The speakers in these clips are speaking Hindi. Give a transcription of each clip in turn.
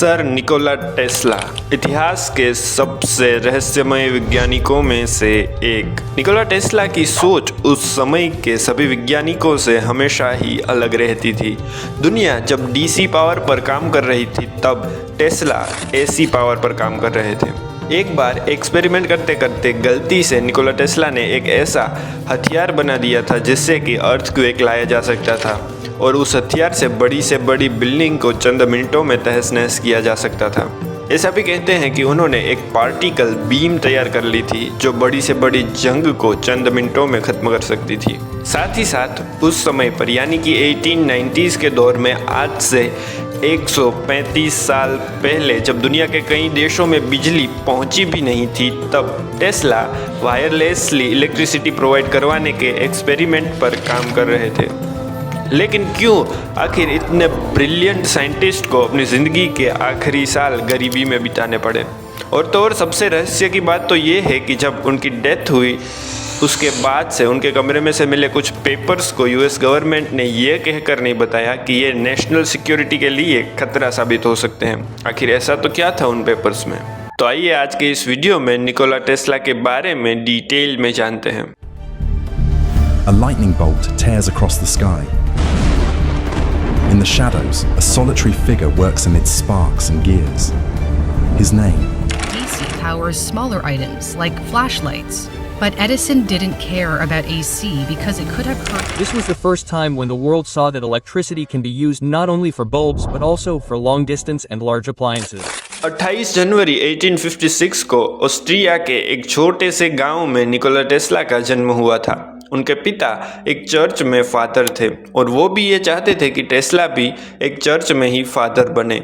सर निकोला टेस्ला इतिहास के सबसे रहस्यमय वैज्ञानिकों में से एक। निकोला टेस्ला की सोच उस समय के सभी वैज्ञानिकों से हमेशा ही अलग रहती थी। दुनिया जब डीसी पावर पर काम कर रही थी तब टेस्ला एसी पावर पर काम कर रहे थे। एक बार एक्सपेरिमेंट करते करते गलती से निकोला टेस्ला ने एक ऐसा हथियार बना दिया था जिससे कि अर्थक्वेक लाया जा सकता था और उस हथियार से बड़ी बिल्डिंग को चंद मिनटों में तहस नहस किया जा सकता था। ऐसा भी कहते हैं कि उन्होंने एक पार्टिकल बीम तैयार कर ली थी जो बड़ी से बड़ी जंग को चंद मिनटों में खत्म कर सकती थी। साथ ही साथ उस समय पर यानी कि 1890s के दौर में आज से 135 साल पहले जब दुनिया के कई देशों में बिजली पहुंची भी नहीं थी तब टेस्ला वायरलेसली इलेक्ट्रिसिटी प्रोवाइड करवाने के एक्सपेरिमेंट पर काम कर रहे थे। लेकिन क्यों आखिर इतने ब्रिलियंट साइंटिस्ट को अपनी ज़िंदगी के आखिरी साल गरीबी में बिताने पड़े? और सबसे रहस्य की बात तो ये है कि जब उनकी डेथ हुई उसके बाद से उनके कमरे में से मिले कुछ पेपर्स को यूएस गवर्नमेंट ने ये कहकर नहीं बताया कि ये नेशनल सिक्योरिटी के लिए खतरा साबित हो सकते हैं। आखिर ऐसा तो क्या था उन पेपर्स में? तो आइए आज के इस वीडियो में निकोला टेस्ला के बारे में डिटेल में जानते हैं। A lightning bolt tears across the sky. In the shadows, a solitary figure works amid sparks and gears. His name? DC powers smaller items like flashlights. But Edison didn't care about AC because it could have hurt. This was the first time when the world saw that electricity can be used not only for bulbs but also for long distance and large appliances. 28 जनवरी 1856 को ऑस्ट्रिया के एक छोटे से गांव में निकोला टेस्ला का जन्म हुआ था। उनके पिता एक चर्च में फादर थे और वो भी ये चाहते थे कि टेस्ला भी एक चर्च में ही फादर बने।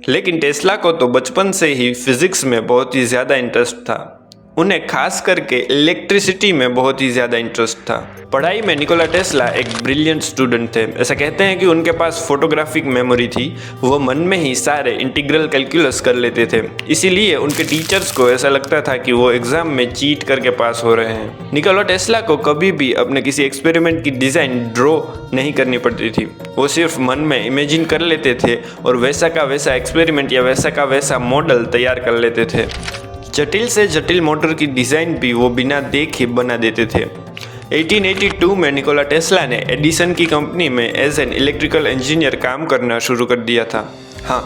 लेकिन टेस्ला को तो बचपन से ही फिजिक्स में बहुत ही ज़्यादा इंटरेस्ट था। उन्हें खास करके इलेक्ट्रिसिटी में बहुत ही ज़्यादा इंटरेस्ट था। पढ़ाई में निकोला टेस्ला एक ब्रिलियंट स्टूडेंट थे। ऐसा कहते हैं कि उनके पास फोटोग्राफिक मेमोरी थी। वो मन में ही सारे इंटीग्रल कैलकुलस कर लेते थे। इसीलिए उनके टीचर्स को ऐसा लगता था कि वो एग्ज़ाम में चीट करके पास हो रहे हैं। निकोला टेस्ला को कभी भी अपने किसी एक्सपेरिमेंट की डिज़ाइन ड्रॉ नहीं करनी पड़ती थी। वो सिर्फ मन में इमेजिन कर लेते थे और वैसा का वैसा एक्सपेरिमेंट या वैसा का वैसा मॉडल तैयार कर लेते थे। जटिल से जटिल मोटर की डिज़ाइन भी वो बिना देखे बना देते थे। 1882 में निकोला टेस्ला ने एडिसन की कंपनी में एज एन इलेक्ट्रिकल इंजीनियर काम करना शुरू कर दिया था। हाँ,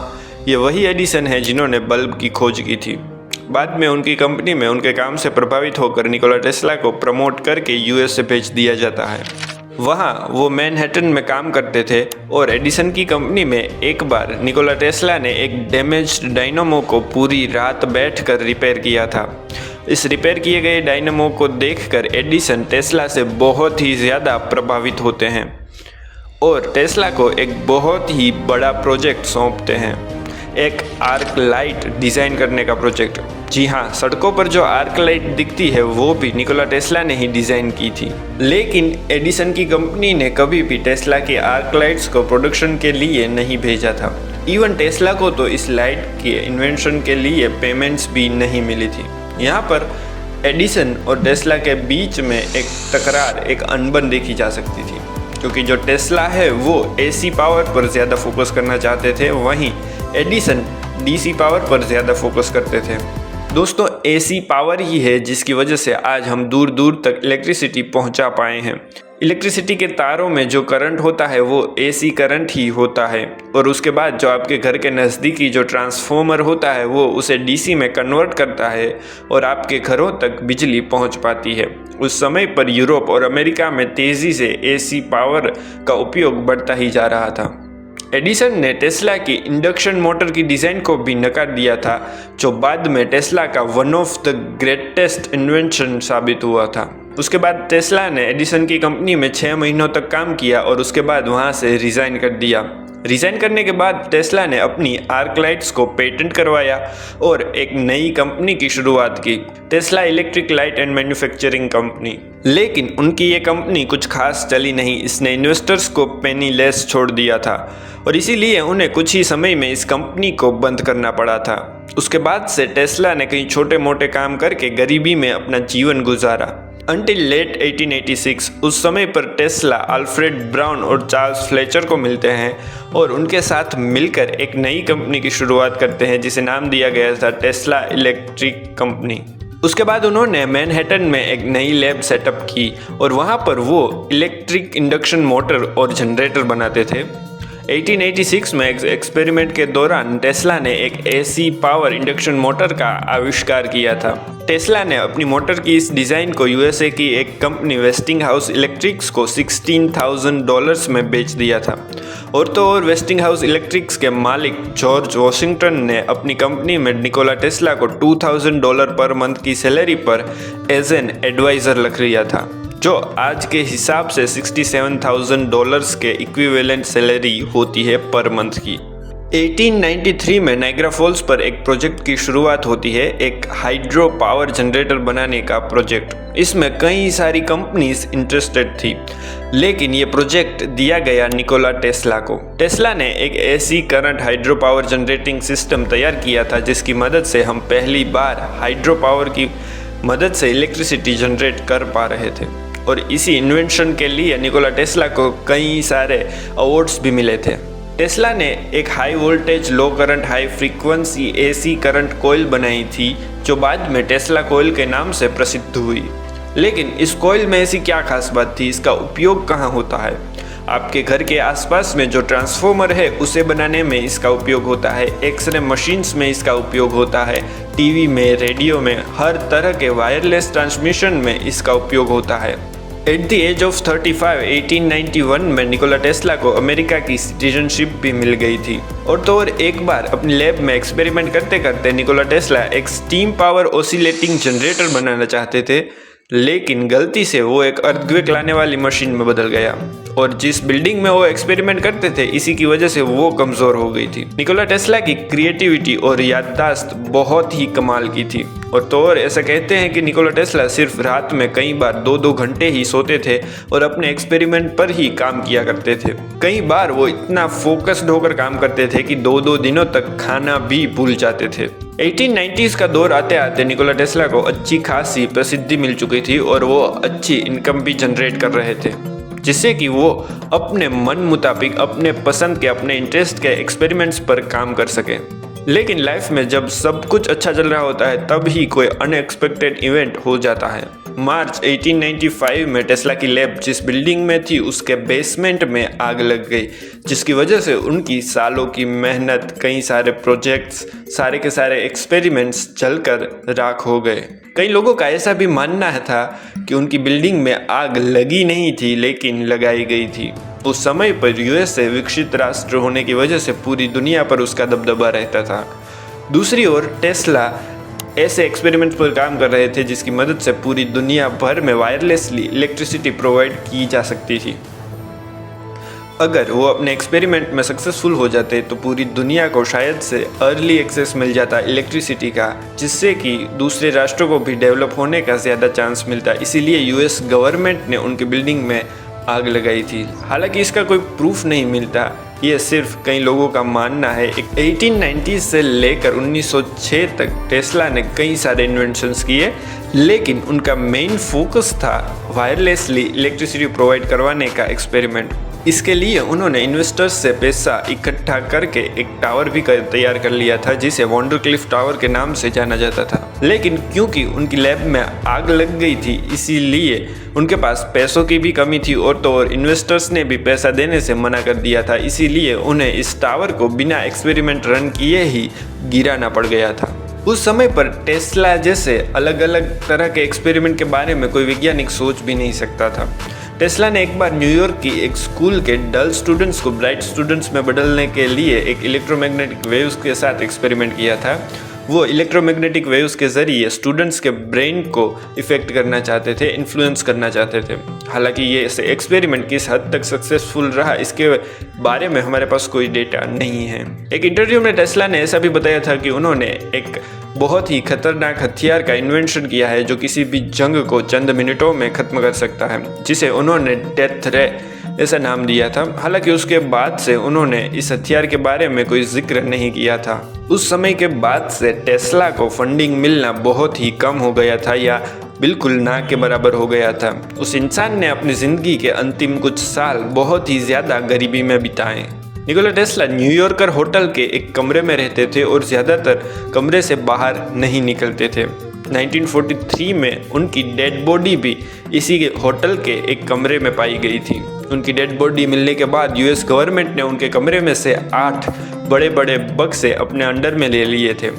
ये वही एडिसन है जिन्होंने बल्ब की खोज की थी। बाद में उनकी कंपनी में उनके काम से प्रभावित होकर निकोला टेस्ला को प्रमोट करके यूएस से भेज दिया जाता है। वहाँ वो मैनहट्टन में काम करते थे और एडिसन की कंपनी में एक बार निकोला टेस्ला ने एक डैमेज्ड डायनामो को पूरी रात बैठकर रिपेयर किया था। इस रिपेयर किए गए डायनामो को देखकर एडिसन टेस्ला से बहुत ही ज़्यादा प्रभावित होते हैं और टेस्ला को एक बहुत ही बड़ा प्रोजेक्ट सौंपते हैं, एक आर्क लाइट डिज़ाइन करने का प्रोजेक्ट। जी हाँ, सड़कों पर जो आर्क लाइट दिखती है वो भी निकोला टेस्ला ने ही डिज़ाइन की थी। लेकिन एडिसन की कंपनी ने कभी भी टेस्ला की आर्क लाइट्स को प्रोडक्शन के लिए नहीं भेजा था। इवन टेस्ला को तो इस लाइट के इन्वेंशन के लिए पेमेंट्स भी नहीं मिली थी। यहाँ पर एडिसन और टेस्ला के बीच में एक तकरार, एक अनबन देखी जा सकती थी, क्योंकि जो टेस्ला है वो एसी पावर पर ज़्यादा फोकस करना चाहते थे, वहीं एडिसन डीसी पावर पर ज़्यादा फोकस करते थे। दोस्तों, एसी पावर ही है जिसकी वजह से आज हम दूर दूर तक इलेक्ट्रिसिटी पहुंचा पाए हैं। इलेक्ट्रिसिटी के तारों में जो करंट होता है वो एसी करंट ही होता है और उसके बाद जो आपके घर के नज़दीकी जो ट्रांसफॉर्मर होता है वो उसे डीसी में कन्वर्ट करता है और आपके घरों तक बिजली पहुंच पाती है। उस समय पर यूरोप और अमेरिका में तेज़ी से एसी पावर का उपयोग बढ़ता ही जा रहा था। एडिसन ने टेस्ला की इंडक्शन मोटर की डिज़ाइन को भी नकार दिया था, जो बाद में टेस्ला का one of the greatest invention साबित हुआ था। उसके बाद टेस्ला ने एडिसन की कंपनी में 6 महीनों तक काम किया और उसके बाद वहाँ से रिज़ाइन कर दिया। रिज़ाइन करने के बाद टेस्ला ने अपनी आर्क लाइट्स को पेटेंट करवाया और एक नई कंपनी की शुरुआत की, Tesla electric light and manufacturing company. लेकिन उनकी ये कंपनी कुछ खास चली नहीं। इसने इन्वेस्टर्स को पेनीलेस छोड़ दिया था और इसीलिए उन्हें कुछ ही समय में इस कंपनी को बंद करना पड़ा था। उसके बाद से टेस्ला ने कई छोटे मोटे काम करके गरीबी में अपना जीवन गुजारा। Until लेट 1886 उस समय पर टेस्ला अल्फ्रेड ब्राउन और चार्ल्स फ्लेचर को मिलते हैं और उनके साथ मिलकर एक नई कंपनी की शुरुआत करते हैं जिसे नाम दिया गया था टेस्ला इलेक्ट्रिक कंपनी। उसके बाद उन्होंने मैनहट्टन में एक नई लैब सेटअप की और वहाँ पर वो इलेक्ट्रिक इंडक्शन मोटर और जनरेटर बनाते थे। 1886 में एक एक्सपेरिमेंट के दौरान टेस्ला ने एक एसी पावर इंडक्शन मोटर का आविष्कार किया था। टेस्ला ने अपनी मोटर की इस डिज़ाइन को यूएसए की एक कंपनी वेस्टिंगहाउस इलेक्ट्रिक्स को $16,000 में बेच दिया था। और तो और वेस्टिंगहाउस इलेक्ट्रिक्स के मालिक जॉर्ज वॉशिंगटन ने अपनी कंपनी में निकोला टेस्ला को $2,000 पर मंथ की सैलरी पर एज एन एडवाइज़र रख लिया था, जो आज के हिसाब से $67,000 के इक्विवेलेंट सैलरी होती है पर मंथ की। 1893 में नायग्रा फॉल्स पर एक प्रोजेक्ट की शुरुआत होती है, एक हाइड्रो पावर जनरेटर बनाने का प्रोजेक्ट। इसमें कई सारी कंपनीज इंटरेस्टेड थी, लेकिन ये प्रोजेक्ट दिया गया निकोला टेस्ला को। टेस्ला ने एक AC current hydro power generating system तैयार किया था जिसकी मदद से हम पहली बार हाइड्रो पावर की मदद से इलेक्ट्रिसिटी जनरेट कर पा रहे थे। और इसी इन्वेंशन के लिए निकोला टेस्ला को कई सारे अवार्ड्स भी मिले थे। टेस्ला ने एक high voltage low current high frequency AC current coil बनाई थी जो बाद में टेस्ला कॉइल के नाम से प्रसिद्ध हुई। लेकिन इस कॉइल में ऐसी क्या खास बात थी, इसका उपयोग कहाँ होता है? आपके घर के आसपास में जो ट्रांसफॉर्मर है उसे बनाने में इसका उपयोग होता है, एक्सरे मशीन्स में इसका उपयोग होता है, टीवी में, रेडियो में, हर तरह के वायरलेस ट्रांसमिशन में इसका उपयोग होता है। एट द एज ऑफ 35 1891 में निकोला टेस्ला को अमेरिका की सिटीजनशिप भी मिल गई थी। और तो और एक बार अपनी लैब में एक्सपेरिमेंट करते करते निकोला टेस्ला एक स्टीम पावर ऑसिलेटिंग जनरेटर बनाना चाहते थे, लेकिन गलती से वो एक अर्थक्वेक लाने वाली मशीन में बदल गया और जिस बिल्डिंग में वो एक्सपेरिमेंट करते थे इसी की वजह से वो कमज़ोर हो गई थी। निकोला टेस्ला की क्रिएटिविटी और याददाश्त बहुत ही कमाल की थी। और तो और ऐसा कहते हैं कि निकोला टेस्ला सिर्फ रात में कई बार 2-2 घंटे ही सोते थे और अपने एक्सपेरिमेंट पर ही काम किया करते थे। कई बार वो इतना फोकस्ड होकर काम करते थे कि 2-2 दिनों तक खाना भी भूल जाते थे। 1890s का दौर आते आते निकोला टेस्ला को अच्छी खासी प्रसिद्धि मिल चुकी थी और वो अच्छी इनकम भी जनरेट कर रहे थे, जिससे कि वो अपने मन मुताबिक अपने पसंद के अपने इंटरेस्ट के एक्सपेरिमेंट्स पर काम कर सके। लेकिन लाइफ में जब सब कुछ अच्छा चल रहा होता है तब ही कोई अनएक्सपेक्टेड इवेंट हो जाता है। मार्च 1895 में टेस्ला की लैब जिस बिल्डिंग में थी उसके बेसमेंट में आग लग गई, जिसकी वजह से उनकी सालों की मेहनत, कई सारे प्रोजेक्ट्स, सारे के सारे एक्सपेरिमेंट्स जलकर राख हो गए। कई लोगों का ऐसा भी मानना था कि उनकी बिल्डिंग में आग लगी नहीं थी लेकिन लगाई गई थी। उस समय पर यूएसए विकसित राष्ट्र होने की वजह से पूरी दुनिया पर उसका दबदबा रहता था। दूसरी ओर टेस्ला ऐसे एक्सपेरिमेंट्स पर काम कर रहे थे जिसकी मदद से पूरी दुनिया भर में वायरलेसली इलेक्ट्रिसिटी प्रोवाइड की जा सकती थी। अगर वो अपने एक्सपेरिमेंट में सक्सेसफुल हो जाते तो पूरी दुनिया को शायद से अर्ली एक्सेस मिल जाता इलेक्ट्रिसिटी का, जिससे कि दूसरे राष्ट्रों को भी डेवलप होने का ज़्यादा चांस मिलता। इसीलिए यूएस गवर्नमेंट ने उनकी बिल्डिंग में आग लगाई थी। हालांकि इसका कोई प्रूफ नहीं मिलता, ये सिर्फ कई लोगों का मानना है। 1890 से लेकर 1906 तक टेस्ला ने कई सारे इन्वेंशंस किए, लेकिन उनका मेन फोकस था वायरलेसली इलेक्ट्रिसिटी प्रोवाइड करवाने का एक्सपेरिमेंट। इसके लिए उन्होंने इन्वेस्टर्स से पैसा इकट्ठा करके एक टावर भी तैयार कर लिया था जिसे वंडरक्लिफ टावर के नाम से जाना जाता था। लेकिन क्योंकि उनकी लैब में आग लग गई थी इसीलिए उनके पास पैसों की भी कमी थी और तो और इन्वेस्टर्स ने भी पैसा देने से मना कर दिया था। इसीलिए उन्हें इस टावर को बिना एक्सपेरिमेंट रन किए ही गिराना पड़ गया था। उस समय पर टेस्ला जैसे अलग अलग तरह के एक्सपेरिमेंट के बारे में कोई वैज्ञानिक सोच भी नहीं सकता था। टेस्ला ने एक बार न्यूयॉर्क की एक स्कूल के डल स्टूडेंट्स को ब्राइट स्टूडेंट्स में बदलने के लिए एक इलेक्ट्रोमैग्नेटिक वेव्स के साथ एक्सपेरिमेंट किया था। वो इलेक्ट्रोमैग्नेटिक वेव्स के ज़रिए स्टूडेंट्स के ब्रेन को इफ़ेक्ट करना चाहते थे, इन्फ्लुएंस करना चाहते थे। हालांकि ये एक्सपेरिमेंट किस हद तक सक्सेसफुल रहा इसके बारे में हमारे पास कोई डेटा नहीं है। एक इंटरव्यू में टेस्ला ने ऐसा भी बताया था कि उन्होंने एक बहुत ही खतरनाक हथियार का इन्वेंशन किया है जो किसी भी जंग को चंद मिनटों में ख़त्म कर सकता है, जिसे उन्होंने डेथ रे ऐसा नाम दिया था। हालांकि उसके बाद से उन्होंने इस हथियार के बारे में कोई जिक्र नहीं किया था। उस समय के बाद से टेस्ला को फंडिंग मिलना बहुत ही कम हो गया था या बिल्कुल ना के बराबर हो गया था। उस इंसान ने अपनी ज़िंदगी के अंतिम कुछ साल बहुत ही ज़्यादा गरीबी में बिताए। निकोला टेस्ला न्यूयॉर्कर होटल के एक कमरे में रहते थे और ज़्यादातर कमरे से बाहर नहीं निकलते थे। 1943 में उनकी डेड बॉडी भी इसी होटल के एक कमरे में पाई गई थी। उनकी डेड बॉडी मिलने के बाद यूएस गवर्नमेंट ने उनके कमरे में से 8 बड़े बड़े बक्से अपने अंडर में ले लिए थे,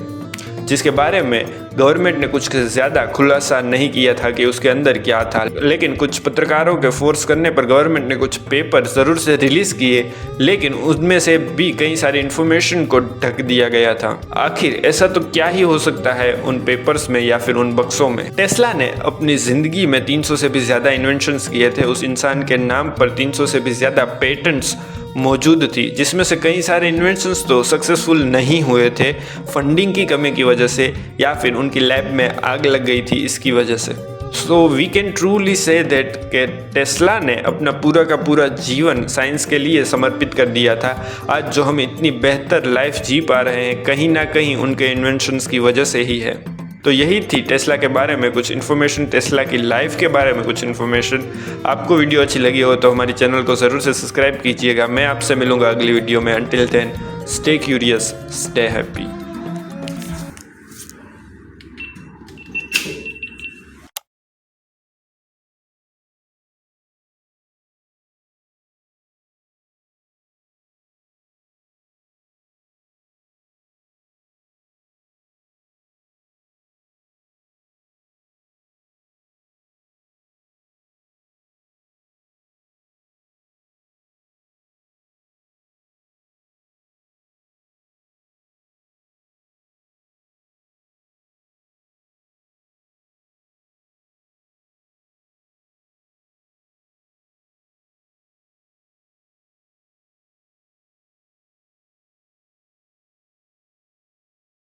जिसके बारे में गवर्नमेंट ने कुछ ज़्यादा खुलासा नहीं किया था कि उसके अंदर क्या था। लेकिन कुछ पत्रकारों के फोर्स करने पर गवर्नमेंट ने कुछ पेपर ज़रूर से रिलीज़ किए, लेकिन उनमें से भी कई सारी इन्फॉर्मेशन को ढक दिया गया था। आखिर ऐसा तो क्या ही हो सकता है उन पेपर्स में या फिर उन बक्सों में। टेस्ला ने अपनी ज़िंदगी में 300 से भी ज़्यादा इन्वेंशंस किए थे। उस इंसान के नाम पर 300 से भी ज़्यादा पेटेंट्स मौजूद थी, जिसमें से कई सारे इन्वेंशंस तो सक्सेसफुल नहीं हुए थे फंडिंग की कमी की वजह से, या फिर उनकी लैब में आग लग गई थी इसकी वजह से। So we can truly say that कि टेस्ला ने अपना पूरा का पूरा जीवन साइंस के लिए समर्पित कर दिया था। आज जो हम इतनी बेहतर लाइफ जी पा रहे हैं, कहीं ना कहीं उनके इन्वेंशंस की वजह से ही है। तो यही थी टेस्ला के बारे में कुछ इन्फॉर्मेशन, टेस्ला की लाइफ के बारे में कुछ इन्फॉर्मेशन। आपको वीडियो अच्छी लगी हो तो हमारे चैनल को ज़रूर से सब्सक्राइब कीजिएगा। मैं आपसे मिलूंगा अगली वीडियो में। Until then, stay curious, stay happy.